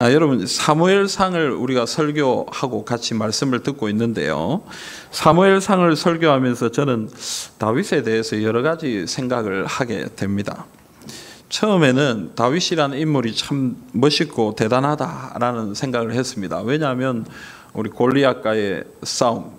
여러분 사무엘상을 우리가 설교하고 같이 말씀을 듣고 있는데요. 사무엘상을 설교하면서 저는 다윗에 대해서 여러 가지 생각을 하게 됩니다. 처음에는 다윗이라는 인물이 참 멋있고 대단하다라는 생각을 했습니다. 왜냐하면 우리 골리앗과의 싸움,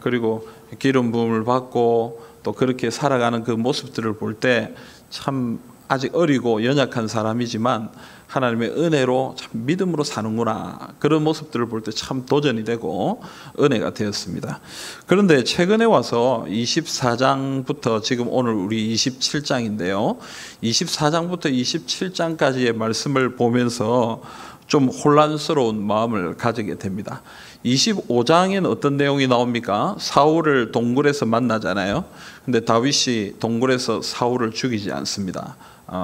그리고 기름 부음을 받고 또 그렇게 살아가는 그 모습들을 볼 때 참 아직 어리고 연약한 사람이지만 하나님의 은혜로 참 믿음으로 사는구나, 그런 모습들을 볼 때 참 도전이 되고 은혜가 되었습니다. 그런데 최근에 와서 24장부터 지금 오늘 우리 27장인데요 24장부터 27장까지의 말씀을 보면서 좀 혼란스러운 마음을 가지게 됩니다. 25장에는 어떤 내용이 나옵니까? 사울을 동굴에서 만나잖아요. 근데 다윗이 동굴에서 사울을 죽이지 않습니다.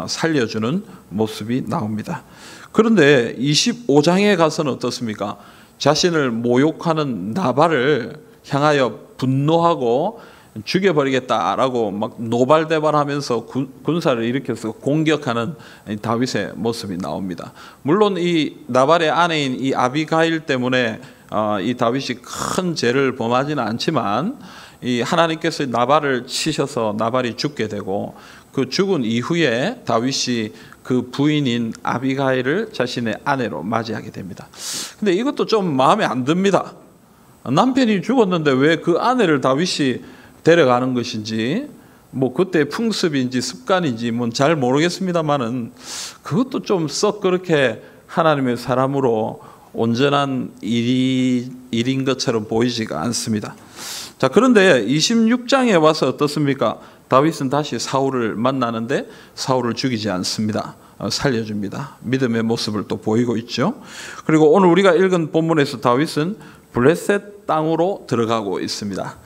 살려주는 모습이 나옵니다. 그런데 25장에 가서는 어떻습니까? 자신을 모욕하는 나발을 향하여 분노하고 죽여버리겠다라고 막 노발대발하면서 군사를 일으켜서 공격하는 다윗의 모습이 나옵니다. 물론 이 나발의 아내인 이 아비가일 때문에 이 다윗이 큰 죄를 범하지는 않지만 이 하나님께서 나발을 치셔서 나발이 죽게 되고 그 죽은 이후에 다윗이 그 부인인 아비가일을 자신의 아내로 맞이하게 됩니다. 근데 이것도 좀 마음에 안 듭니다. 남편이 죽었는데 왜 그 아내를 다윗이 데려가는 것인지, 뭐 그때 풍습인지 습관인지 뭐 잘 모르겠습니다만은 그것도 좀 썩 그렇게 하나님의 사람으로 온전한 일인 것처럼 보이지가 않습니다. 자, 그런데 26장에 와서 어떻습니까? 다윗은 다시 사울을 만나는데 사울을 죽이지 않습니다. 살려줍니다. 믿음의 모습을 또 보이고 있죠. 그리고 오늘 우리가 읽은 본문에서 다윗은 블레셋 땅으로 들어가고 있습니다.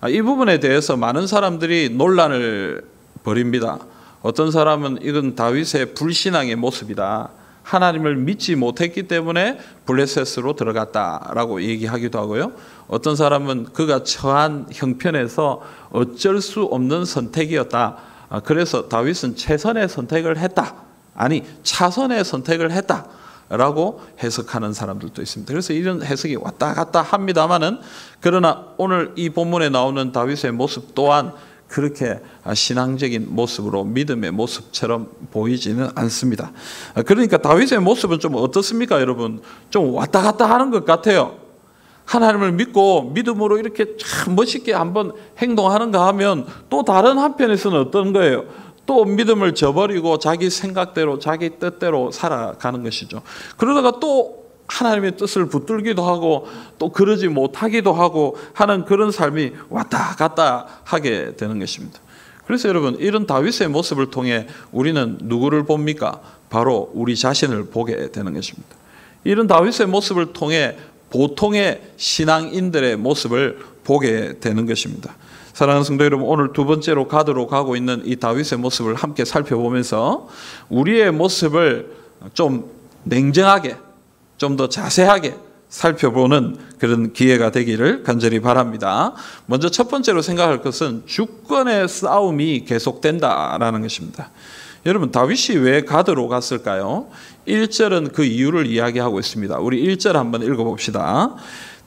이 부분에 대해서 많은 사람들이 논란을 벌입니다. 어떤 사람은 이건 다윗의 불신앙의 모습이다, 하나님을 믿지 못했기 때문에 블레셋으로 들어갔다라고 얘기하기도 하고요. 어떤 사람은 그가 처한 형편에서 어쩔 수 없는 선택이었다, 그래서 다윗은 최선의 선택을 했다, 아니 차선의 선택을 했다 라고 해석하는 사람들도 있습니다. 그래서 이런 해석이 왔다 갔다 합니다만은, 그러나 오늘 이 본문에 나오는 다윗의 모습 또한 그렇게 신앙적인 모습으로 믿음의 모습처럼 보이지는 않습니다. 그러니까 다윗의 모습은 좀 어떻습니까, 여러분? 좀 왔다 갔다 하는 것 같아요. 하나님을 믿고 믿음으로 이렇게 참 멋있게 한번 행동하는가 하면 또 다른 한편에서는 어떤 거예요? 또 믿음을 저버리고 자기 생각대로 자기 뜻대로 살아가는 것이죠. 그러다가 또 하나님의 뜻을 붙들기도 하고 또 그러지 못하기도 하고 하는 그런 삶이 왔다 갔다 하게 되는 것입니다. 그래서 여러분, 이런 다윗의 모습을 통해 우리는 누구를 봅니까? 바로 우리 자신을 보게 되는 것입니다. 이런 다윗의 모습을 통해 보통의 신앙인들의 모습을 보게 되는 것입니다. 사랑하는 성도 여러분, 오늘 두 번째로 가도록 하고 있는 이 다윗의 모습을 함께 살펴보면서 우리의 모습을 좀 냉정하게, 좀 더 자세하게 살펴보는 그런 기회가 되기를 간절히 바랍니다. 먼저 첫 번째로 생각할 것은 주권의 싸움이 계속된다라는 것입니다. 여러분, 다윗이 왜 가드로 갔을까요? 1절은 그 이유를 이야기하고 있습니다. 우리 1절 한번 읽어봅시다.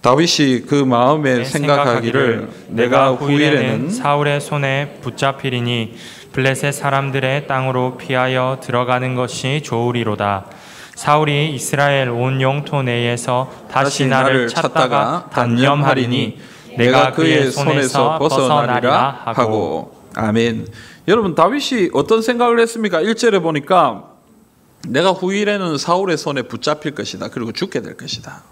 다윗이 그 마음에 생각하기를 내가 후일에는 사울의 손에 붙잡히리니 블레셋 사람들의 땅으로 피하여 들어가는 것이 좋으리로다. 사울이 이스라엘 온 영토 내에서 다시 나를 찾다가 단념하리니 내가 그의 손에서 벗어나리라 하고. 아멘. 여러분, 다윗이 어떤 생각을 했습니까? 1절에 보니까 내가 후일에는 사울의 손에 붙잡힐 것이다, 그리고 죽게 될 것이다.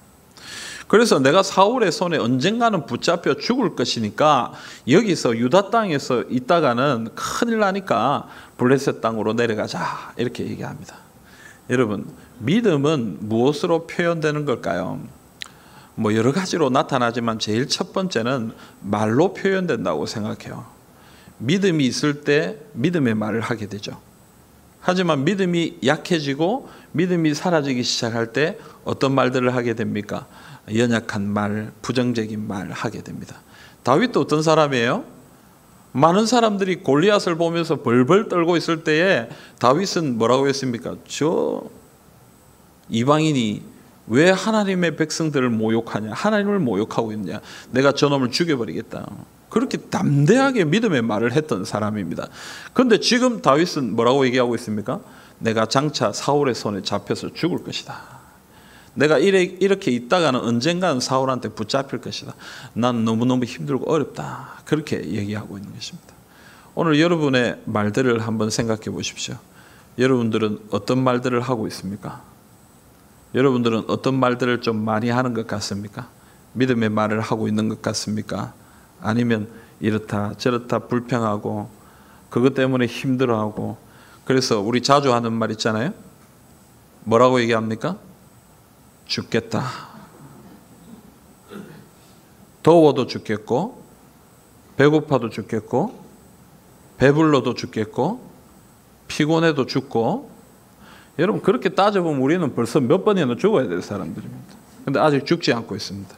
그래서 내가 사울의 손에 언젠가는 붙잡혀 죽을 것이니까 여기서 유다 땅에서 있다가는 큰일 나니까 블레셋 땅으로 내려가자, 이렇게 얘기합니다. 여러분, 믿음은 무엇으로 표현되는 걸까요? 뭐 여러 가지로 나타나지만 제일 첫 번째는 말로 표현된다고 생각해요. 믿음이 있을 때 믿음의 말을 하게 되죠. 하지만 믿음이 약해지고 믿음이 사라지기 시작할 때 어떤 말들을 하게 됩니까? 연약한 말, 부정적인 말 하게 됩니다. 다윗도 어떤 사람이에요? 많은 사람들이 골리앗을 보면서 벌벌 떨고 있을 때에 다윗은 뭐라고 했습니까? 이방인이 왜 하나님의 백성들을 모욕하냐? 하나님을 모욕하고 있냐? 내가 저놈을 죽여버리겠다. 그렇게 담대하게 믿음의 말을 했던 사람입니다. 그런데 지금 다윗은 뭐라고 얘기하고 있습니까? 내가 장차 사울의 손에 잡혀서 죽을 것이다. 내가 이렇게 있다가는 언젠가는 사울한테 붙잡힐 것이다. 난 너무너무 힘들고 어렵다. 그렇게 얘기하고 있는 것입니다. 오늘 여러분의 말들을 한번 생각해 보십시오. 여러분들은 어떤 말들을 하고 있습니까? 여러분들은 어떤 말들을 좀 많이 하는 것 같습니까? 믿음의 말을 하고 있는 것 같습니까? 아니면 이렇다 저렇다 불평하고 그것 때문에 힘들어하고, 그래서 우리 자주 하는 말 있잖아요. 뭐라고 얘기합니까? 죽겠다. 더워도 죽겠고, 배고파도 죽겠고, 배불러도 죽겠고, 피곤해도 죽고. 여러분, 그렇게 따져보면 우리는 벌써 몇 번이나 죽어야 될 사람들입니다. 그런데 아직 죽지 않고 있습니다.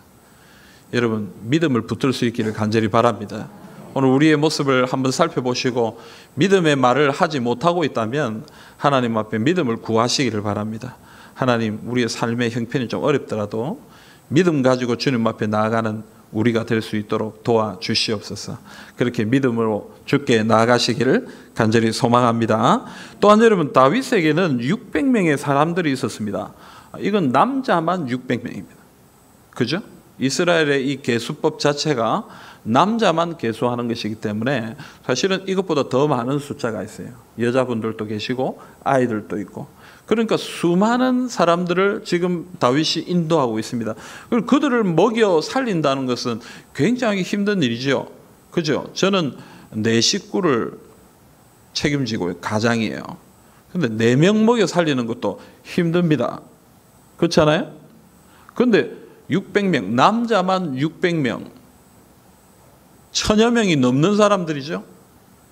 여러분, 믿음을 붙들 수 있기를 간절히 바랍니다. 오늘 우리의 모습을 한번 살펴보시고 믿음의 말을 하지 못하고 있다면 하나님 앞에 믿음을 구하시기를 바랍니다. 하나님, 우리의 삶의 형편이 좀 어렵더라도 믿음 가지고 주님 앞에 나아가는 우리가 될 수 있도록 도와주시옵소서. 그렇게 믿음으로 주께 나아가시기를 간절히 소망합니다. 또한 여러분, 다윗에게는 600명의 사람들이 있었습니다. 이건 남자만 600명입니다. 그죠? 이스라엘의 이 계수법 자체가 남자만 계수하는 것이기 때문에 사실은 이것보다 더 많은 숫자가 있어요. 여자분들도 계시고 아이들도 있고. 그러니까 수많은 사람들을 지금 다윗이 인도하고 있습니다. 그들을 먹여 살린다는 것은 굉장히 힘든 일이죠. 그죠? 저는 4식구를 책임지고 가장이에요. 근데 4명 먹여 살리는 것도 힘듭니다. 그렇잖아요? 그런데 600명, 남자만 600명, 1000여 명이 넘는 사람들이죠.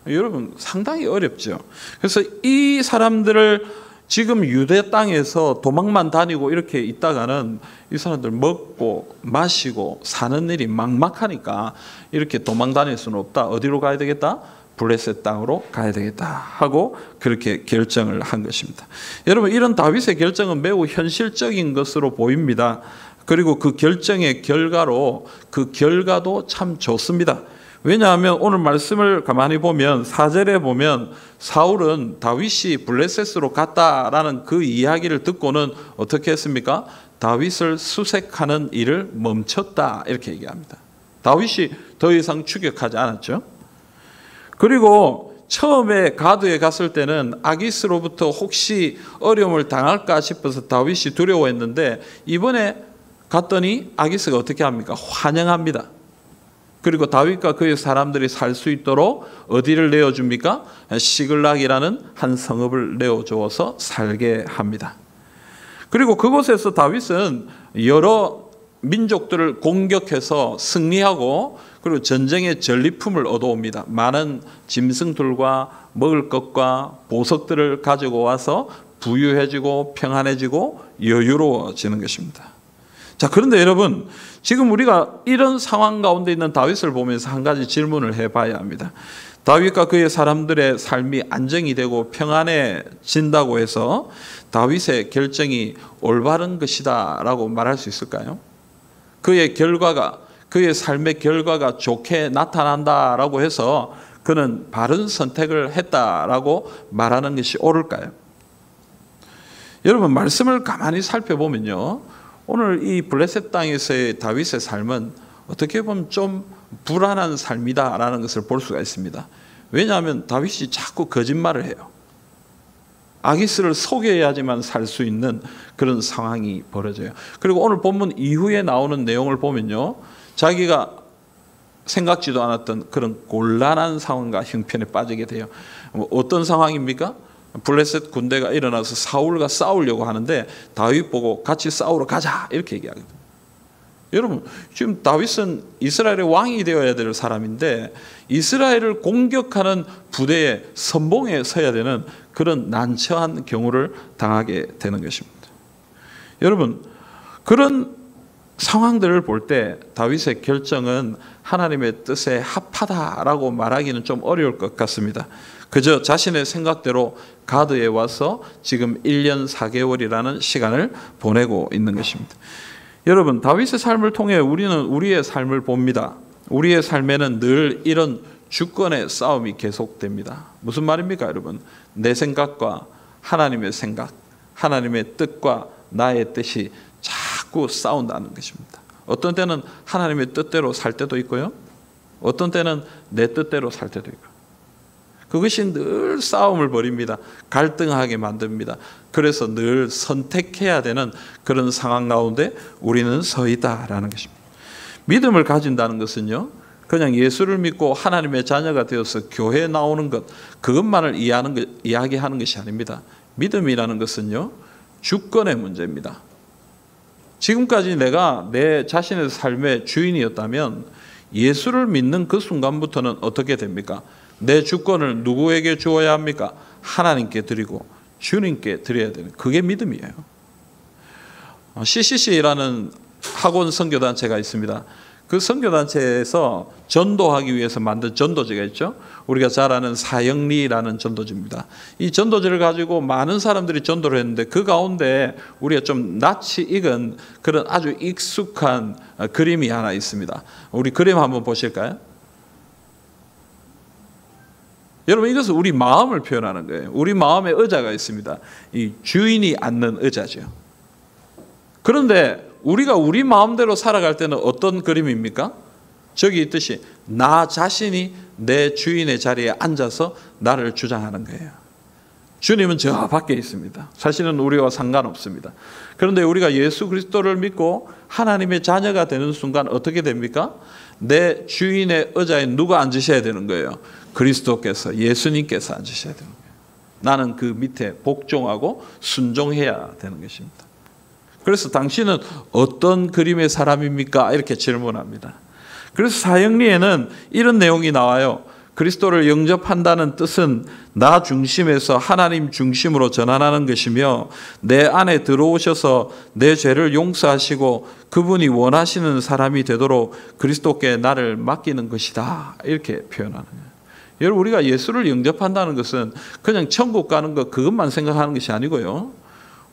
여러분, 상당히 어렵죠. 그래서 이 사람들을 지금 유대 땅에서 도망만 다니고 이렇게 있다가는 이 사람들 먹고 마시고 사는 일이 막막하니까 이렇게 도망 다닐 수는 없다. 어디로 가야 되겠다? 블레셋 땅으로 가야 되겠다 하고 그렇게 결정을 한 것입니다. 여러분, 이런 다윗의 결정은 매우 현실적인 것으로 보입니다. 그리고 그 결정의 결과로 그 결과도 참 좋습니다. 왜냐하면 오늘 말씀을 가만히 보면 4절에 보면 사울은 다윗이 블레셋으로 갔다라는 그 이야기를 듣고는 어떻게 했습니까? 다윗을 수색하는 일을 멈췄다 이렇게 얘기합니다. 다윗이 더 이상 추격하지 않았죠. 그리고 처음에 가드에 갔을 때는 아기스로부터 혹시 어려움을 당할까 싶어서 다윗이 두려워했는데 이번에 갔더니 아기스가 어떻게 합니까? 환영합니다. 그리고 다윗과 그의 사람들이 살 수 있도록 어디를 내어줍니까? 시글락이라는 한 성읍을 내어주어서 살게 합니다. 그리고 그곳에서 다윗은 여러 민족들을 공격해서 승리하고 그리고 전쟁의 전리품을 얻어옵니다. 많은 짐승들과 먹을 것과 보석들을 가지고 와서 부유해지고 평안해지고 여유로워지는 것입니다. 자, 그런데 여러분, 지금 우리가 이런 상황 가운데 있는 다윗을 보면서 한 가지 질문을 해봐야 합니다. 다윗과 그의 사람들의 삶이 안정이 되고 평안해진다고 해서 다윗의 결정이 올바른 것이다 라고 말할 수 있을까요? 그의 결과가, 그의 삶의 결과가 좋게 나타난다라고 해서 그는 바른 선택을 했다라고 말하는 것이 옳을까요? 여러분, 말씀을 가만히 살펴보면요, 오늘 이 블레셋 땅에서의 다윗의 삶은 어떻게 보면 좀 불안한 삶이다라는 것을 볼 수가 있습니다. 왜냐하면 다윗이 자꾸 거짓말을 해요. 아기스를 속여야지만 살 수 있는 그런 상황이 벌어져요. 그리고 오늘 본문 이후에 나오는 내용을 보면요, 자기가 생각지도 않았던 그런 곤란한 상황과 형편에 빠지게 돼요. 어떤 상황입니까? 블레셋 군대가 일어나서 사울과 싸우려고 하는데 다윗 보고 같이 싸우러 가자 이렇게 얘기하거든요. 여러분, 지금 다윗은 이스라엘의 왕이 되어야 될 사람인데 이스라엘을 공격하는 부대의 선봉에 서야 되는 그런 난처한 경우를 당하게 되는 것입니다. 여러분, 그런 상황들을 볼 때 다윗의 결정은 하나님의 뜻에 합하다라고 말하기는 좀 어려울 것 같습니다. 그저 자신의 생각대로 가드에 와서 지금 1년 4개월이라는 시간을 보내고 있는 것입니다. 여러분, 다윗의 삶을 통해 우리는 우리의 삶을 봅니다. 우리의 삶에는 늘 이런 주권의 싸움이 계속됩니다. 무슨 말입니까, 여러분? 내 생각과 하나님의 생각, 하나님의 뜻과 나의 뜻이 자꾸 싸운다는 것입니다. 어떤 때는 하나님의 뜻대로 살 때도 있고요. 어떤 때는 내 뜻대로 살 때도 있고요. 그것이 늘 싸움을 벌입니다. 갈등하게 만듭니다. 그래서 늘 선택해야 되는 그런 상황 가운데 우리는 서 있다라는 것입니다. 믿음을 가진다는 것은요, 그냥 예수를 믿고 하나님의 자녀가 되어서 교회에 나오는 것, 그것만을 이야기하는 것이 아닙니다. 믿음이라는 것은요, 주권의 문제입니다. 지금까지 내가 내 자신의 삶의 주인이었다면 예수를 믿는 그 순간부터는 어떻게 됩니까? 내 주권을 누구에게 주어야 합니까? 하나님께 드리고 주님께 드려야 되는, 그게 믿음이에요. CCC라는 학원 선교단체가 있습니다. 그 선교단체에서 전도하기 위해서 만든 전도지가 있죠. 우리가 잘 아는 사형리라는 전도지입니다. 이 전도지를 가지고 많은 사람들이 전도를 했는데 그 가운데 우리가 좀 낯이 익은 그런 아주 익숙한 그림이 하나 있습니다. 우리 그림 한번 보실까요? 여러분, 이것은 우리 마음을 표현하는 거예요. 우리 마음에 의자가 있습니다. 이 주인이 앉는 의자죠. 그런데 우리가 우리 마음대로 살아갈 때는 어떤 그림입니까? 저기 있듯이 나 자신이 내 주인의 자리에 앉아서 나를 주장하는 거예요. 주님은 저 밖에 있습니다. 사실은 우리와 상관없습니다. 그런데 우리가 예수 그리스도를 믿고 하나님의 자녀가 되는 순간 어떻게 됩니까? 내 주인의 의자에 누가 앉으셔야 되는 거예요? 그리스도께서, 예수님께서 앉으셔야 되는 거예요. 나는 그 밑에 복종하고 순종해야 되는 것입니다. 그래서 당신은 어떤 그림의 사람입니까? 이렇게 질문합니다. 그래서 사형리에는 이런 내용이 나와요. 그리스도를 영접한다는 뜻은 나 중심에서 하나님 중심으로 전환하는 것이며 내 안에 들어오셔서 내 죄를 용서하시고 그분이 원하시는 사람이 되도록 그리스도께 나를 맡기는 것이다. 이렇게 표현하는 거예요. 여러분, 우리가 예수를 영접한다는 것은 그냥 천국 가는 것 그것만 생각하는 것이 아니고요.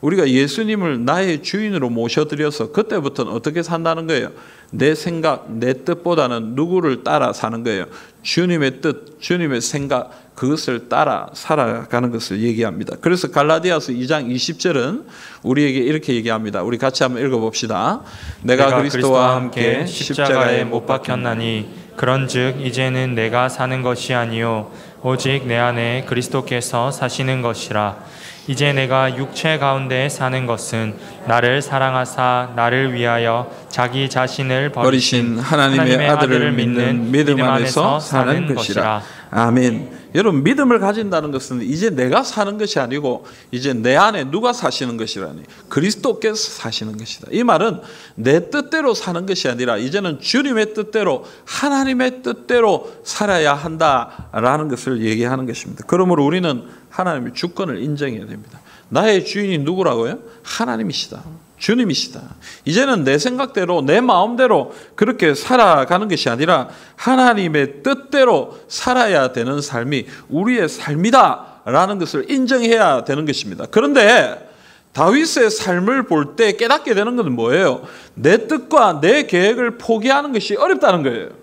우리가 예수님을 나의 주인으로 모셔드려서 그때부터는 어떻게 산다는 거예요? 내 생각, 내 뜻보다는 누구를 따라 사는 거예요? 주님의 뜻, 주님의 생각, 그것을 따라 살아가는 것을 얘기합니다. 그래서 갈라디아서 2장 20절은 우리에게 이렇게 얘기합니다. 우리 같이 한번 읽어봅시다. 내가 그리스도와 함께 십자가에 못 박혔나니 그런즉 이제는 내가 사는 것이 아니요 오직 내 안에 그리스도께서 사시는 것이라. 이제 내가 육체 가운데 사는 것은 나를 사랑하사 나를 위하여 자기 자신을 버리신 하나님의 아들을 믿는 믿음 안에서 사는 것이라. 아멘. 여러분, 믿음을 가진다는 것은 이제 내가 사는 것이 아니고 이제 내 안에 누가 사시는 것이라니, 그리스도께서 사시는 것이다. 이 말은 내 뜻대로 사는 것이 아니라 이제는 주님의 뜻대로, 하나님의 뜻대로 살아야 한다라는 것을 얘기하는 것입니다. 그러므로 우리는 하나님의 주권을 인정해야 됩니다. 나의 주인이 누구라고요? 하나님이시다. 주님이시다. 이제는 내 생각대로, 내 마음대로 그렇게 살아가는 것이 아니라 하나님의 뜻대로 살아야 되는 삶이 우리의 삶이다라는 것을 인정해야 되는 것입니다. 그런데 다윗의 삶을 볼 때 깨닫게 되는 것은 뭐예요? 내 뜻과 내 계획을 포기하는 것이 어렵다는 거예요.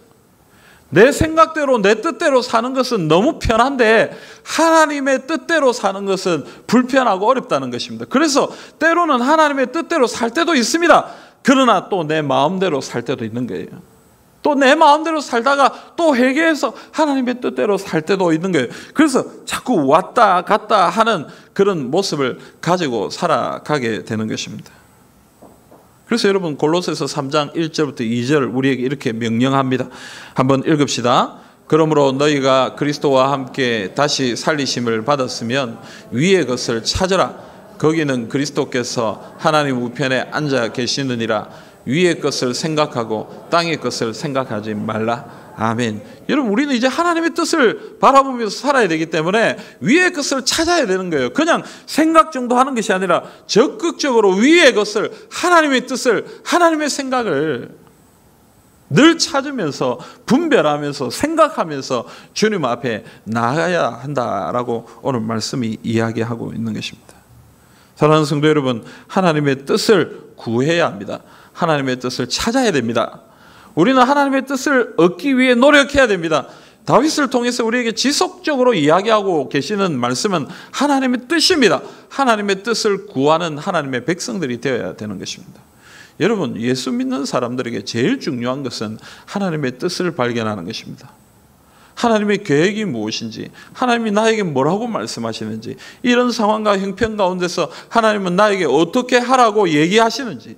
내 생각대로, 내 뜻대로 사는 것은 너무 편한데 하나님의 뜻대로 사는 것은 불편하고 어렵다는 것입니다. 그래서 때로는 하나님의 뜻대로 살 때도 있습니다. 그러나 또 내 마음대로 살 때도 있는 거예요. 또 내 마음대로 살다가 또 회개해서 하나님의 뜻대로 살 때도 있는 거예요. 그래서 자꾸 왔다 갔다 하는 그런 모습을 가지고 살아가게 되는 것입니다. 그래서 여러분, 골로새서 3장 1절부터 2절 우리에게 이렇게 명령합니다. 한번 읽읍시다. 그러므로 너희가 그리스도와 함께 다시 살리심을 받았으면 위의 것을 찾으라. 거기는 그리스도께서 하나님 우편에 앉아 계시느니라. 위의 것을 생각하고 땅의 것을 생각하지 말라. 아멘. 여러분, 우리는 이제 하나님의 뜻을 바라보면서 살아야 되기 때문에 위의 것을 찾아야 되는 거예요. 그냥 생각 정도 하는 것이 아니라 적극적으로 위의 것을, 하나님의 뜻을, 하나님의 생각을 늘 찾으면서 분별하면서 생각하면서 주님 앞에 나아가야 한다라고 오늘 말씀이 이야기하고 있는 것입니다. 사랑하는 성도 여러분, 하나님의 뜻을 구해야 합니다. 하나님의 뜻을 찾아야 됩니다. 우리는 하나님의 뜻을 얻기 위해 노력해야 됩니다. 다윗을 통해서 우리에게 지속적으로 이야기하고 계시는 말씀은 하나님의 뜻입니다. 하나님의 뜻을 구하는 하나님의 백성들이 되어야 되는 것입니다. 여러분, 예수 믿는 사람들에게 제일 중요한 것은 하나님의 뜻을 발견하는 것입니다. 하나님의 계획이 무엇인지, 하나님이 나에게 뭐라고 말씀하시는지, 이런 상황과 형편 가운데서 하나님은 나에게 어떻게 하라고 얘기하시는지,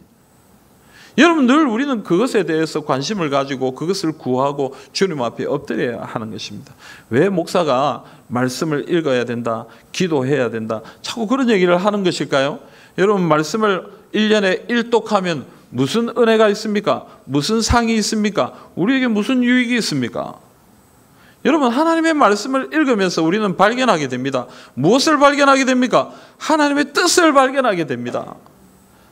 여러분, 늘 우리는 그것에 대해서 관심을 가지고 그것을 구하고 주님 앞에 엎드려야 하는 것입니다. 왜 목사가 말씀을 읽어야 된다, 기도해야 된다, 자꾸 그런 얘기를 하는 것일까요? 여러분, 말씀을 1년에 1독하면 무슨 은혜가 있습니까? 무슨 상이 있습니까? 우리에게 무슨 유익이 있습니까? 여러분, 하나님의 말씀을 읽으면서 우리는 발견하게 됩니다. 무엇을 발견하게 됩니까? 하나님의 뜻을 발견하게 됩니다.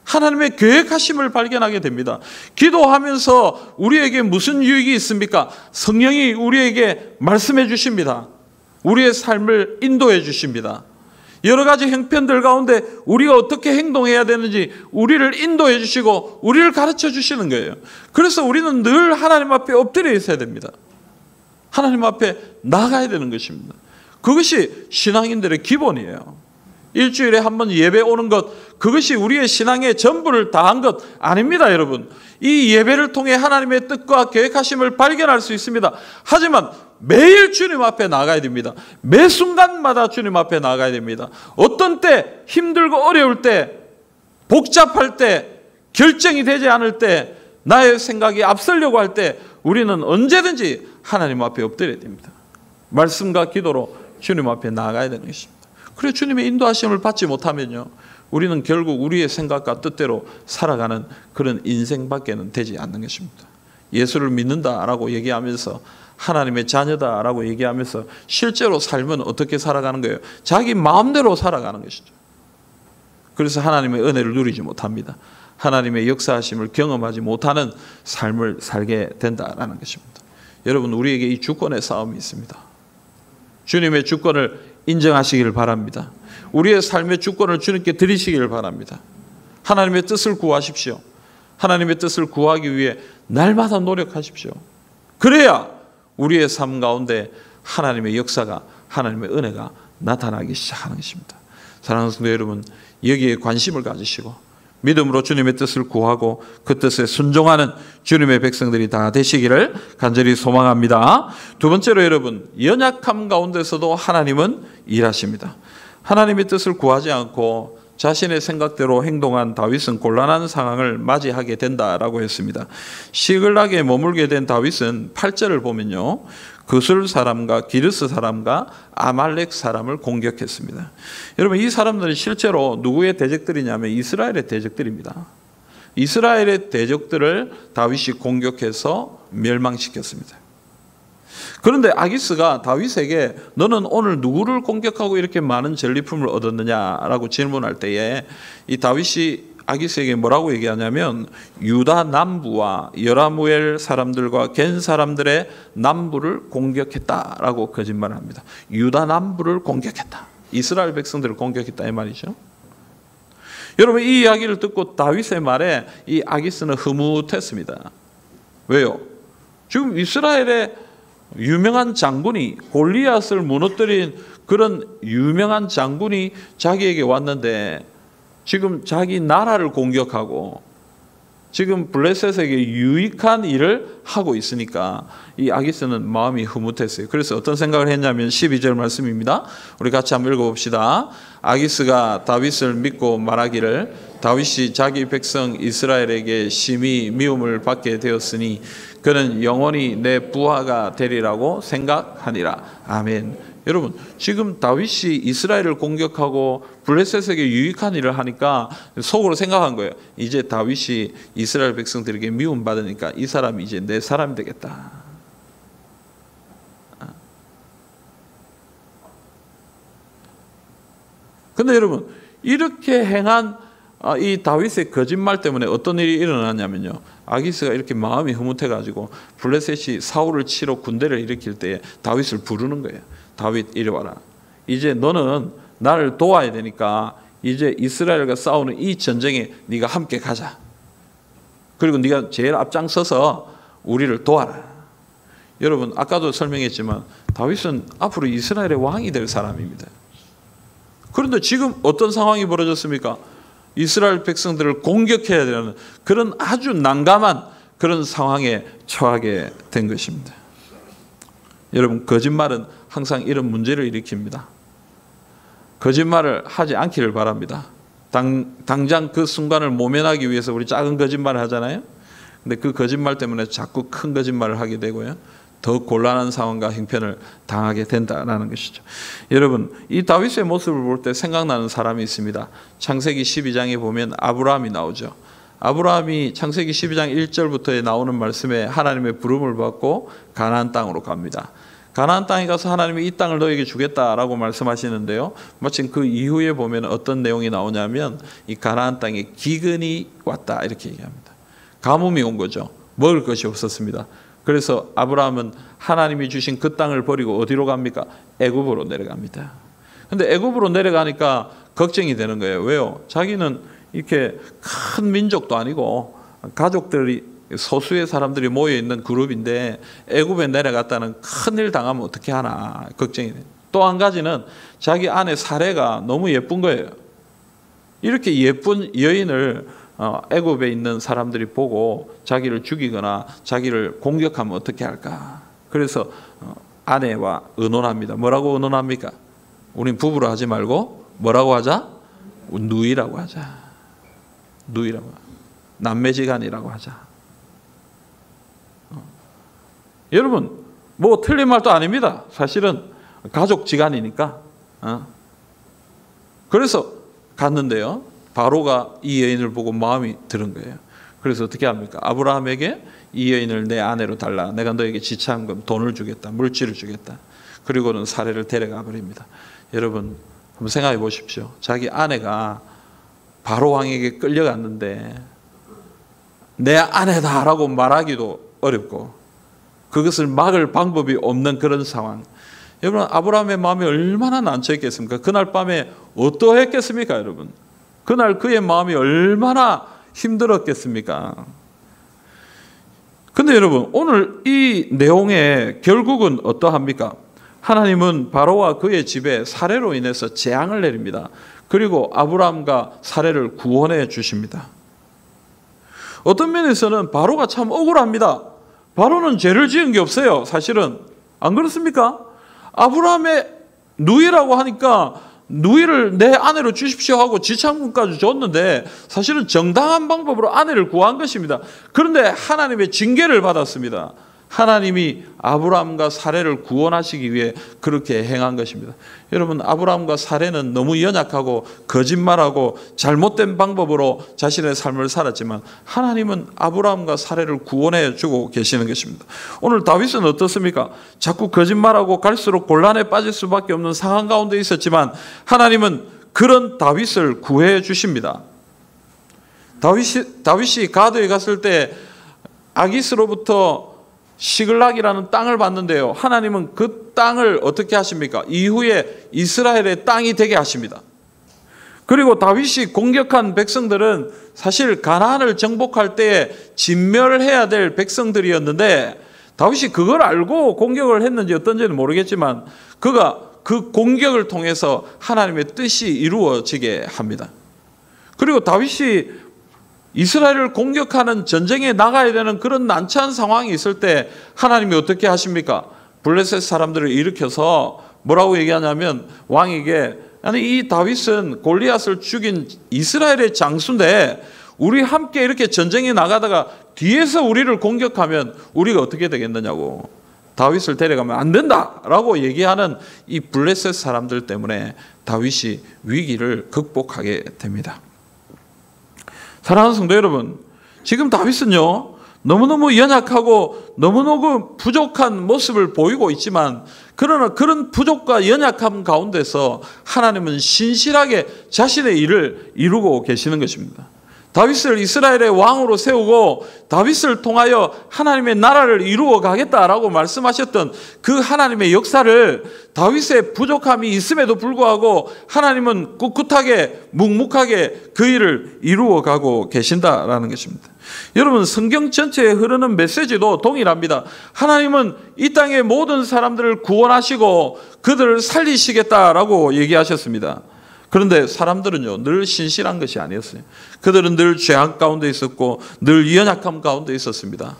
하나님의 계획하심을 발견하게 됩니다. 기도하면서 우리에게 무슨 유익이 있습니까? 성령이 우리에게 말씀해 주십니다. 우리의 삶을 인도해 주십니다. 여러 가지 형편들 가운데 우리가 어떻게 행동해야 되는지 우리를 인도해 주시고 우리를 가르쳐 주시는 거예요. 그래서 우리는 늘 하나님 앞에 엎드려 있어야 됩니다. 하나님 앞에 나가야 되는 것입니다. 그것이 신앙인들의 기본이에요. 일주일에 한 번 예배 오는 것, 그것이 우리의 신앙의 전부를 다한 것 아닙니다, 여러분. 이 예배를 통해 하나님의 뜻과 계획하심을 발견할 수 있습니다. 하지만 매일 주님 앞에 나가야 됩니다. 매 순간마다 주님 앞에 나가야 됩니다. 어떤 때, 힘들고 어려울 때, 복잡할 때, 결정이 되지 않을 때, 나의 생각이 앞서려고 할 때 우리는 언제든지 하나님 앞에 엎드려야 됩니다. 말씀과 기도로 주님 앞에 나가야 되는 것입니다. 그래, 주님의 인도하심을 받지 못하면요, 우리는 결국 우리의 생각과 뜻대로 살아가는 그런 인생밖에는 되지 않는 것입니다. 예수를 믿는다라고 얘기하면서, 하나님의 자녀다라고 얘기하면서 실제로 삶은 어떻게 살아가는 거예요? 자기 마음대로 살아가는 것이죠. 그래서 하나님의 은혜를 누리지 못합니다. 하나님의 역사하심을 경험하지 못하는 삶을 살게 된다라는 것입니다. 여러분, 우리에게 이 주권의 싸움이 있습니다. 주님의 주권을 인정하시기를 바랍니다. 우리의 삶의 주권을 주님께 드리시기를 바랍니다. 하나님의 뜻을 구하십시오. 하나님의 뜻을 구하기 위해 날마다 노력하십시오. 그래야 우리의 삶 가운데 하나님의 역사가, 하나님의 은혜가 나타나기 시작하는 것입니다. 사랑하는 성도 여러분, 여기에 관심을 가지시고 믿음으로 주님의 뜻을 구하고 그 뜻에 순종하는 주님의 백성들이 다 되시기를 간절히 소망합니다. 두 번째로, 여러분, 연약함 가운데서도 하나님은 일하십니다. 하나님의 뜻을 구하지 않고 자신의 생각대로 행동한 다윗은 곤란한 상황을 맞이하게 된다라고 했습니다. 시글락에 머물게 된 다윗은 8절을 보면요, 그술 사람과 기르스 사람과 아말렉 사람을 공격했습니다. 여러분, 이 사람들은 실제로 누구의 대적들이냐면 이스라엘의 대적들입니다. 이스라엘의 대적들을 다윗이 공격해서 멸망시켰습니다. 그런데 아기스가 다윗에게 너는 오늘 누구를 공격하고 이렇게 많은 전리품을 얻었느냐라고 질문할 때에 이 다윗이 아기스에게 뭐라고 얘기하냐면 유다 남부와 여라무엘 사람들과 겐 사람들의 남부를 공격했다라고 거짓말을 합니다. 유다 남부를 공격했다. 이스라엘 백성들을 공격했다 이 말이죠. 여러분, 이 이야기를 듣고 다윗의 말에 이 아기스는 흐뭇했습니다. 왜요? 지금 이스라엘의 유명한 장군이, 골리앗을 무너뜨린 그런 유명한 장군이 자기에게 왔는데 지금 자기 나라를 공격하고 지금 블레셋에게 유익한 일을 하고 있으니까 이 아기스는 마음이 흐뭇했어요. 그래서 어떤 생각을 했냐면 12절 말씀입니다. 우리 같이 한번 읽어봅시다. 아기스가 다윗을 믿고 말하기를 다윗이 자기 백성 이스라엘에게 심히 미움을 받게 되었으니 그는 영원히 내 부하가 되리라고 생각하니라. 아멘. 여러분 지금 다윗이 이스라엘을 공격하고 블레셋에게 유익한 일을 하니까 속으로 생각한 거예요. 이제 다윗이 이스라엘 백성들에게 미움받으니까 이 사람이 이제 내 사람이 되겠다. 근데 여러분 이렇게 행한 이 다윗의 거짓말 때문에 어떤 일이 일어났냐면요. 아기스가 이렇게 마음이 흐뭇해가지고 블레셋이 사울을 치러 군대를 일으킬 때 다윗을 부르는 거예요. 다윗 이리 와라. 이제 너는 나를 도와야 되니까 이제 이스라엘과 싸우는 이 전쟁에 네가 함께 가자. 그리고 네가 제일 앞장서서 우리를 도와라. 여러분 아까도 설명했지만 다윗은 앞으로 이스라엘의 왕이 될 사람입니다. 그런데 지금 어떤 상황이 벌어졌습니까? 이스라엘 백성들을 공격해야 되는 그런 아주 난감한 그런 상황에 처하게 된 것입니다. 여러분 거짓말은 항상 이런 문제를 일으킵니다. 거짓말을 하지 않기를 바랍니다. 당장 그 순간을 모면하기 위해서 우리 작은 거짓말을 하잖아요. 근데 그 거짓말 때문에 자꾸 큰 거짓말을 하게 되고요. 더 곤란한 상황과 형편을 당하게 된다는 것이죠. 여러분 이 다윗의 모습을 볼 때 생각나는 사람이 있습니다. 창세기 12장에 보면 아브라함이 나오죠. 아브라함이 창세기 12장 1절부터에 나오는 말씀에 하나님의 부름을 받고 가나안 땅으로 갑니다. 가나안 땅에 가서 하나님이 이 땅을 너에게 주겠다라고 말씀하시는데요. 마침 그 이후에 보면 어떤 내용이 나오냐면 이 가나안 땅에 기근이 왔다 이렇게 얘기합니다. 가뭄이 온 거죠. 먹을 것이 없었습니다. 그래서 아브라함은 하나님이 주신 그 땅을 버리고 어디로 갑니까? 애굽으로 내려갑니다. 근데 애굽으로 내려가니까 걱정이 되는 거예요. 왜요? 자기는 이렇게 큰 민족도 아니고 가족들이 소수의 사람들이 모여 있는 그룹인데 애굽에 내려갔다는 큰일 당하면 어떻게 하나 걱정이 돼요. 또 한 가지는 자기 아내 사레가 너무 예쁜 거예요. 이렇게 예쁜 여인을 애굽에 있는 사람들이 보고 자기를 죽이거나 자기를 공격하면 어떻게 할까? 그래서 아내와 의논합니다. 뭐라고 의논합니까? 우린 부부로 하지 말고 뭐라고 하자? 누이라고 하자. 누이라고. 남매지간이라고 하자. 여러분 뭐 틀린 말도 아닙니다. 사실은 가족지간이니까. 그래서 갔는데요. 바로가 이 여인을 보고 마음이 드는 거예요. 그래서 어떻게 합니까? 아브라함에게 이 여인을 내 아내로 달라. 내가 너에게 지참금 돈을 주겠다. 물질을 주겠다. 그리고는 사례를 데려가 버립니다. 여러분 한번 생각해 보십시오. 자기 아내가 바로 왕에게 끌려갔는데 내 아내다라고 말하기도 어렵고 그것을 막을 방법이 없는 그런 상황. 여러분 아브라함의 마음이 얼마나 난처 했겠습니까? 그날 밤에 어떠했겠습니까? 여러분 그날 그의 마음이 얼마나 힘들었겠습니까? 근데 여러분 오늘 이 내용의 결국은 어떠합니까? 하나님은 바로와 그의 집에 사례로 인해서 재앙을 내립니다. 그리고 아브라함과 사례를 구원해 주십니다. 어떤 면에서는 바로가 참 억울합니다. 바로는 죄를 지은 게 없어요. 사실은 안 그렇습니까? 아브라함의 누이라고 하니까 누이를 내 아내로 주십시오 하고 지참금까지 줬는데 사실은 정당한 방법으로 아내를 구한 것입니다. 그런데 하나님의 징계를 받았습니다. 하나님이 아브라함과 사레를 구원하시기 위해 그렇게 행한 것입니다. 여러분 아브라함과 사레는 너무 연약하고 거짓말하고 잘못된 방법으로 자신의 삶을 살았지만 하나님은 아브라함과 사레를 구원해 주고 계시는 것입니다. 오늘 다윗은 어떻습니까? 자꾸 거짓말하고 갈수록 곤란에 빠질 수밖에 없는 상황 가운데 있었지만 하나님은 그런 다윗을 구해 주십니다. 다윗이 가드에 갔을 때 아기스로부터 시글락이라는 땅을 받는데요. 하나님은 그 땅을 어떻게 하십니까? 이후에 이스라엘의 땅이 되게 하십니다. 그리고 다윗이 공격한 백성들은 사실 가나안을 정복할 때에 진멸해야 될 백성들이었는데 다윗이 그걸 알고 공격을 했는지 어떤지는 모르겠지만 그가 그 공격을 통해서 하나님의 뜻이 이루어지게 합니다. 그리고 다윗이 이스라엘을 공격하는 전쟁에 나가야 되는 그런 난처한 상황이 있을 때 하나님이 어떻게 하십니까? 블레셋 사람들을 일으켜서 뭐라고 얘기하냐면 왕에게 아니 이 다윗은 골리앗을 죽인 이스라엘의 장수인데 우리 함께 이렇게 전쟁에 나가다가 뒤에서 우리를 공격하면 우리가 어떻게 되겠느냐고. 다윗을 데려가면 안 된다라고 얘기하는 이 블레셋 사람들 때문에 다윗이 위기를 극복하게 됩니다. 사랑하는 성도 여러분, 지금 다윗은요 너무너무 연약하고 너무너무 부족한 모습을 보이고 있지만, 그러나 그런 부족과 연약함 가운데서 하나님은 신실하게 자신의 일을 이루고 계시는 것입니다. 다윗을 이스라엘의 왕으로 세우고 다윗을 통하여 하나님의 나라를 이루어 가겠다라고 말씀하셨던 그 하나님의 역사를 다윗의 부족함이 있음에도 불구하고 하나님은 꿋꿋하게 묵묵하게 그 일을 이루어 가고 계신다라는 것입니다. 여러분, 성경 전체에 흐르는 메시지도 동일합니다. 하나님은 이 땅의 모든 사람들을 구원하시고 그들을 살리시겠다라고 얘기하셨습니다. 그런데 사람들은요 늘 신실한 것이 아니었어요. 그들은 늘 죄악 가운데 있었고 늘 연약함 가운데 있었습니다.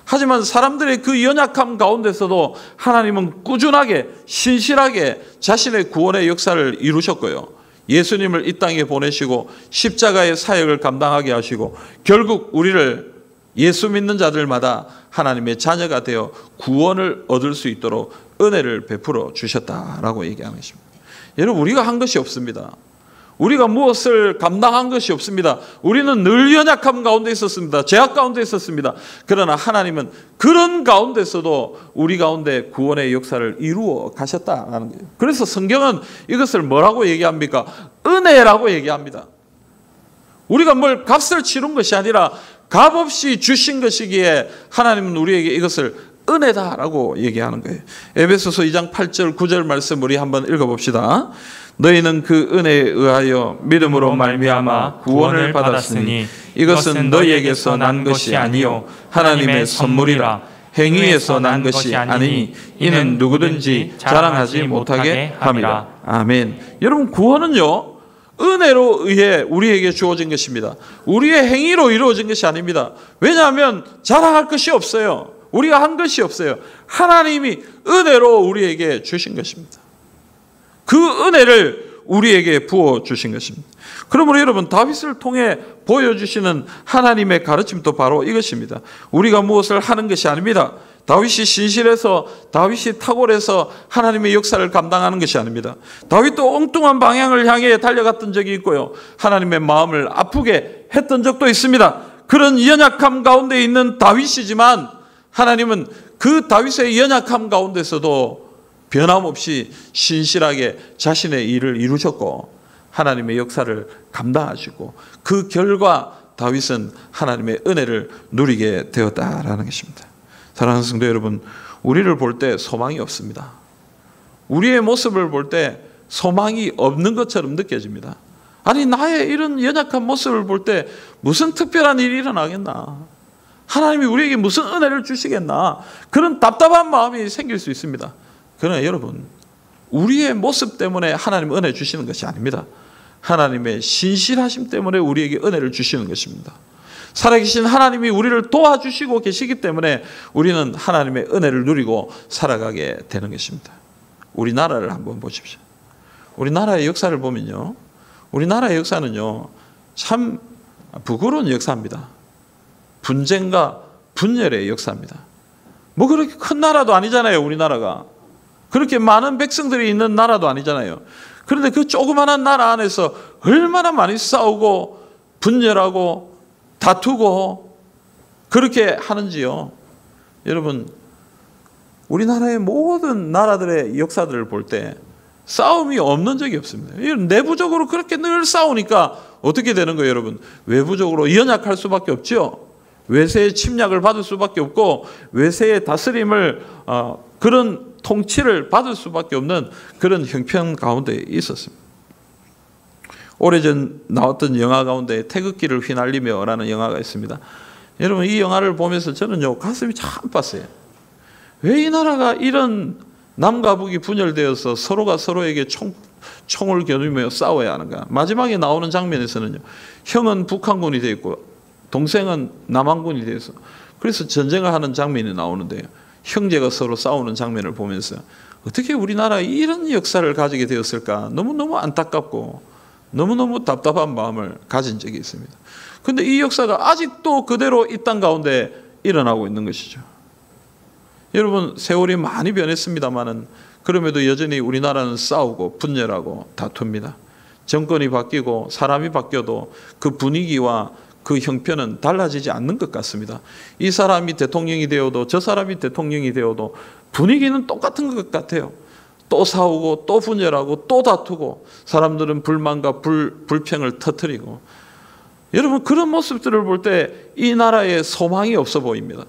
하지만 사람들의 그 연약함 가운데서도 하나님은 꾸준하게 신실하게 자신의 구원의 역사를 이루셨고요, 예수님을 이 땅에 보내시고 십자가의 사역을 감당하게 하시고 결국 우리를 예수 믿는 자들마다 하나님의 자녀가 되어 구원을 얻을 수 있도록 은혜를 베풀어 주셨다라고 얘기하는 것입니다. 여러분, 우리가 한 것이 없습니다. 우리가 무엇을 감당한 것이 없습니다. 우리는 늘 연약함 가운데 있었습니다. 죄악 가운데 있었습니다. 그러나 하나님은 그런 가운데서도 우리 가운데 구원의 역사를 이루어 가셨다는 거예요. 그래서 성경은 이것을 뭐라고 얘기합니까? 은혜라고 얘기합니다. 우리가 뭘 값을 치른 것이 아니라 값없이 주신 것이기에 하나님은 우리에게 이것을 은혜다라고 얘기하는 거예요. 에베소서 2장 8절 9절 말씀 우리 한번 읽어봅시다. 너희는 그 은혜에 의하여 믿음으로 말미암아 구원을 받았으니 이것은 너희에게서 난 것이 아니요 하나님의 선물이라. 행위에서 난 것이 아니니 이는 누구든지 자랑하지 못하게 함이라. 아멘. 여러분, 구원은요 은혜로 의해 우리에게 주어진 것입니다. 우리의 행위로 이루어진 것이 아닙니다. 왜냐하면 자랑할 것이 없어요. 우리가 한 것이 없어요. 하나님이 은혜로 우리에게 주신 것입니다. 그 은혜를 우리에게 부어주신 것입니다. 그러므로 여러분, 다윗을 통해 보여주시는 하나님의 가르침도 바로 이것입니다. 우리가 무엇을 하는 것이 아닙니다. 다윗이 신실해서, 다윗이 탁월해서 하나님의 역사를 감당하는 것이 아닙니다. 다윗도 엉뚱한 방향을 향해 달려갔던 적이 있고요, 하나님의 마음을 아프게 했던 적도 있습니다. 그런 연약함 가운데 있는 다윗이지만 하나님은 그 다윗의 연약함 가운데서도 변함없이 신실하게 자신의 일을 이루셨고 하나님의 역사를 감당하시고 그 결과 다윗은 하나님의 은혜를 누리게 되었다라는 것입니다. 사랑하는 성도 여러분, 우리를 볼 때 소망이 없습니다. 우리의 모습을 볼 때 소망이 없는 것처럼 느껴집니다. 아니, 나의 이런 연약한 모습을 볼 때 무슨 특별한 일이 일어나겠나? 하나님이 우리에게 무슨 은혜를 주시겠나? 그런 답답한 마음이 생길 수 있습니다. 그러나 여러분, 우리의 모습 때문에 하나님 은혜 주시는 것이 아닙니다. 하나님의 신실하심 때문에 우리에게 은혜를 주시는 것입니다. 살아계신 하나님이 우리를 도와주시고 계시기 때문에 우리는 하나님의 은혜를 누리고 살아가게 되는 것입니다. 우리나라를 한번 보십시오. 우리나라의 역사를 보면요, 우리나라의 역사는요 참 부끄러운 역사입니다. 분쟁과 분열의 역사입니다. 뭐 그렇게 큰 나라도 아니잖아요. 우리나라가 그렇게 많은 백성들이 있는 나라도 아니잖아요. 그런데 그 조그마한 나라 안에서 얼마나 많이 싸우고 분열하고 다투고 그렇게 하는지요. 여러분, 우리나라의 모든 나라들의 역사들을 볼 때 싸움이 없는 적이 없습니다. 내부적으로 그렇게 늘 싸우니까 어떻게 되는 거예요, 여러분? 외부적으로 연약할 수밖에 없죠. 외세의 침략을 받을 수밖에 없고 외세의 다스림을 그런 통치를 받을 수밖에 없는 그런 형편 가운데 있었습니다. 오래전 나왔던 영화 가운데 태극기를 휘날리며 라는 영화가 있습니다. 여러분, 이 영화를 보면서 저는요 가슴이 참 아팠어요. 왜 이 나라가 이런 남과 북이 분열되어서 서로가 서로에게 총을 겨누며 싸워야 하는가? 마지막에 나오는 장면에서는요, 형은 북한군이 되어 있고 동생은 남한군이 되어서 그래서 전쟁을 하는 장면이 나오는데요, 형제가 서로 싸우는 장면을 보면서 어떻게 우리나라에 이런 역사를 가지게 되었을까? 너무너무 안타깝고 너무너무 답답한 마음을 가진 적이 있습니다. 그런데 이 역사가 아직도 그대로 이 땅 가운데 일어나고 있는 것이죠. 여러분 세월이 많이 변했습니다마는 그럼에도 여전히 우리나라는 싸우고 분열하고 다툽니다. 정권이 바뀌고 사람이 바뀌어도 그 분위기와 그 형편은 달라지지 않는 것 같습니다. 이 사람이 대통령이 되어도 저 사람이 대통령이 되어도 분위기는 똑같은 것 같아요. 또 싸우고 또 분열하고 또 다투고 사람들은 불만과 불평을 터뜨리고, 여러분 그런 모습들을 볼 때 이 나라에 소망이 없어 보입니다.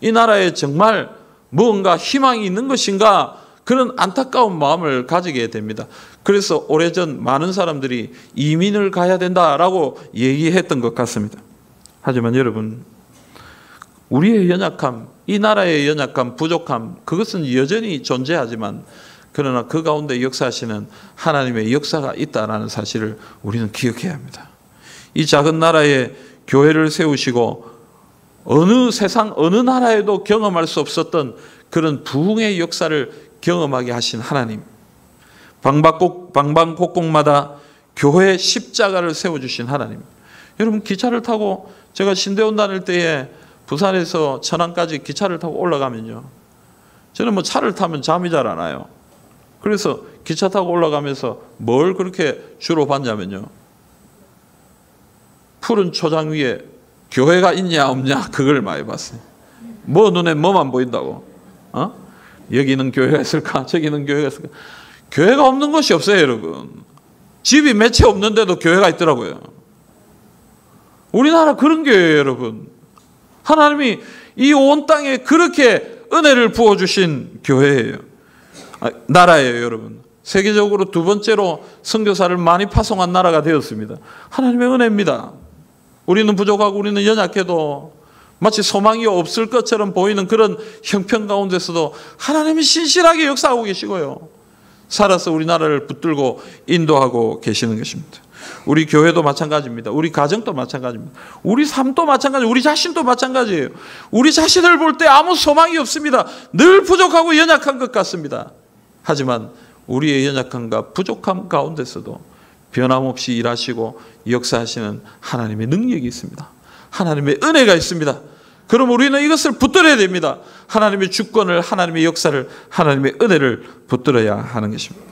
이 나라에 정말 무언가 희망이 있는 것인가, 그런 안타까운 마음을 가지게 됩니다. 그래서 오래전 많은 사람들이 이민을 가야 된다라고 얘기했던 것 같습니다. 하지만 여러분, 우리의 연약함, 이 나라의 연약함, 부족함, 그것은 여전히 존재하지만 그러나 그 가운데 역사하시는 하나님의 역사가 있다는 사실을 우리는 기억해야 합니다. 이 작은 나라에 교회를 세우시고 세상 어느 나라에도 경험할 수 없었던 그런 부흥의 역사를 경험하게 하신 하나님, 방방곡곡마다 교회 십자가를 세워주신 하나님. 여러분 기차를 타고, 제가 신대원 다닐 때에 부산에서 천안까지 기차를 타고 올라가면요, 저는 차를 타면 잠이 잘 안 와요. 그래서 기차 타고 올라가면서 뭘 그렇게 주로 봤냐면요, 푸른 초장 위에 교회가 있냐 없냐 그걸 많이 봤어요. 눈에 뭐만 보인다고? 여기는 교회가 있을까? 저기는 교회가 있을까? 교회가 없는 곳이 없어요, 여러분. 집이 몇 채 없는데도 교회가 있더라고요. 우리나라 그런 교회예요, 여러분. 하나님이 이 온 땅에 그렇게 은혜를 부어주신 교회예요. 나라예요, 여러분. 세계적으로 두 번째로 선교사를 많이 파송한 나라가 되었습니다. 하나님의 은혜입니다. 우리는 부족하고 우리는 연약해도 마치 소망이 없을 것처럼 보이는 그런 형편 가운데서도 하나님이 신실하게 역사하고 계시고요, 살아서 우리나라를 붙들고 인도하고 계시는 것입니다. 우리 교회도 마찬가지입니다. 우리 가정도 마찬가지입니다. 우리 삶도 마찬가지예요. 우리 자신도 마찬가지예요. 우리 자신을 볼 때 아무 소망이 없습니다. 늘 부족하고 연약한 것 같습니다. 하지만 우리의 연약함과 부족함 가운데서도 변함없이 일하시고 역사하시는 하나님의 능력이 있습니다. 하나님의 은혜가 있습니다. 그럼 우리는 이것을 붙들어야 됩니다. 하나님의 주권을, 하나님의 역사를, 하나님의 은혜를 붙들어야 하는 것입니다.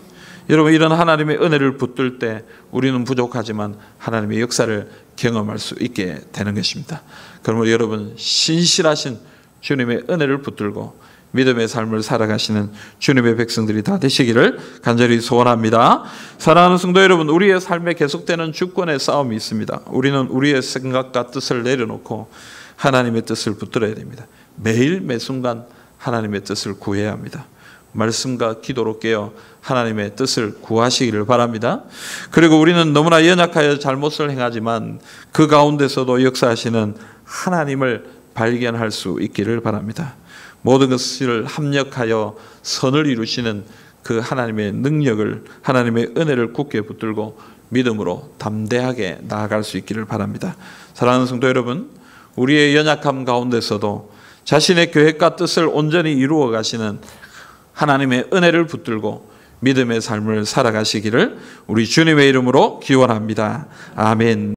여러분, 이런 하나님의 은혜를 붙들 때 우리는 부족하지만 하나님의 역사를 경험할 수 있게 되는 것입니다. 그러므로 여러분, 신실하신 주님의 은혜를 붙들고 믿음의 삶을 살아가시는 주님의 백성들이 다 되시기를 간절히 소원합니다. 사랑하는 성도 여러분, 우리의 삶에 계속되는 주권의 싸움이 있습니다. 우리는 우리의 생각과 뜻을 내려놓고 하나님의 뜻을 붙들어야 됩니다. 매일 매순간 하나님의 뜻을 구해야 합니다. 말씀과 기도로 깨어 하나님의 뜻을 구하시기를 바랍니다. 그리고 우리는 너무나 연약하여 잘못을 행하지만 그 가운데서도 역사하시는 하나님을 발견할 수 있기를 바랍니다. 모든 것을 합력하여 선을 이루시는 그 하나님의 능력을, 하나님의 은혜를 굳게 붙들고 믿음으로 담대하게 나아갈 수 있기를 바랍니다. 사랑하는 성도 여러분, 우리의 연약함 가운데서도 자신의 계획과 뜻을 온전히 이루어 가시는 하나님의 은혜를 붙들고 믿음의 삶을 살아가시기를 우리 주님의 이름으로 기원합니다. 아멘.